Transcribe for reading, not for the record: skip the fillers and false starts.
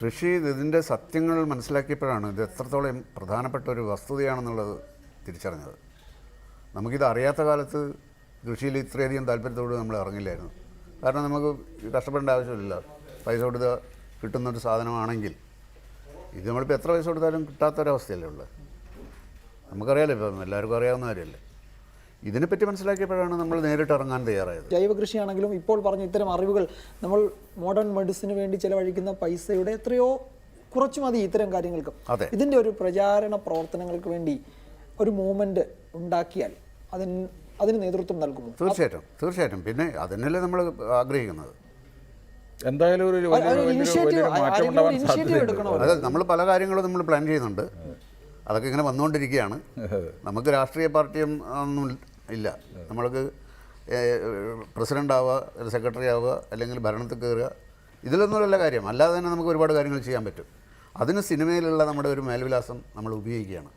കൃഷി ഇതിൻ്റെ സത്യങ്ങൾ മനസ്സിലാക്കിയപ്പോഴാണ് ഇത് എത്രത്തോളം പ്രധാനപ്പെട്ട ഒരു വസ്തുതയാണെന്നുള്ളത് തിരിച്ചറിഞ്ഞത്. നമുക്കിത് അറിയാത്ത കാലത്ത് കൃഷിയിൽ ഇത്രയധികം താല്പര്യത്തോട് നമ്മൾ ഇറങ്ങില്ലായിരുന്നു. കാരണം നമുക്ക് കഷ്ടപ്പെടേണ്ട ആവശ്യമില്ല, പൈസ കൊടുത്ത് കിട്ടുന്നൊരു സാധനമാണെങ്കിൽ. ഇത് നമ്മളിപ്പോൾ എത്ര പൈസ കൊടുത്താലും കിട്ടാത്തൊരവസ്ഥയല്ലേ ഉള്ളത്. നമുക്കറിയാലോ, ഇപ്പം എല്ലാവർക്കും അറിയാവുന്ന കാര്യമല്ലേ. ഇതിനെപ്പറ്റി മനസ്സിലാക്കിയപ്പോഴാണ് നമ്മൾ നേരിട്ട് ഇറങ്ങാൻ തയ്യാറായത്. ജൈവ കൃഷിയാണെങ്കിലും ഇപ്പോൾ പറഞ്ഞ ഇത്തരം അറിവുകൾ നമ്മൾ മോഡേൺ മെഡിസിന് വേണ്ടി ചിലവഴിക്കുന്ന പൈസയുടെ എത്രയോ കുറച്ചു മതി ഇത്തരം കാര്യങ്ങൾക്ക്. ഇതിൻ്റെ ഒരു പ്രചാരണ പ്രവർത്തനങ്ങൾക്ക് വേണ്ടി ഒരു മൂവ്മെൻറ്റ് ഉണ്ടാക്കിയാൽ അതിന് നേതൃത്വം നൽകുമോ? തീർച്ചയായിട്ടും. പിന്നെ അതിനല്ലേ നമ്മൾ ആഗ്രഹിക്കുന്നത്. എന്തായാലും അതെ, നമ്മൾ പല കാര്യങ്ങളും നമ്മൾ പ്ലാൻ ചെയ്യുന്നുണ്ട്. അതൊക്കെ ഇങ്ങനെ വന്നുകൊണ്ടിരിക്കുകയാണ്. നമുക്ക് രാഷ്ട്രീയ പാർട്ടിയും ഒന്നും ഇല്ല. നമ്മൾക്ക് പ്രസിഡൻ്റ് ആവുക, ഒരു സെക്രട്ടറി ആവുക, അല്ലെങ്കിൽ ഭരണത്തിൽ കയറുക, ഇതിലൊന്നുമല്ല കാര്യം. അല്ലാതെ തന്നെ നമുക്ക് ഒരുപാട് കാര്യങ്ങൾ ചെയ്യാൻ പറ്റും. അതിന് സിനിമയിലുള്ള നമ്മുടെ ഒരു മേൽവിലാസം നമ്മൾ ഉപയോഗിക്കുകയാണ്.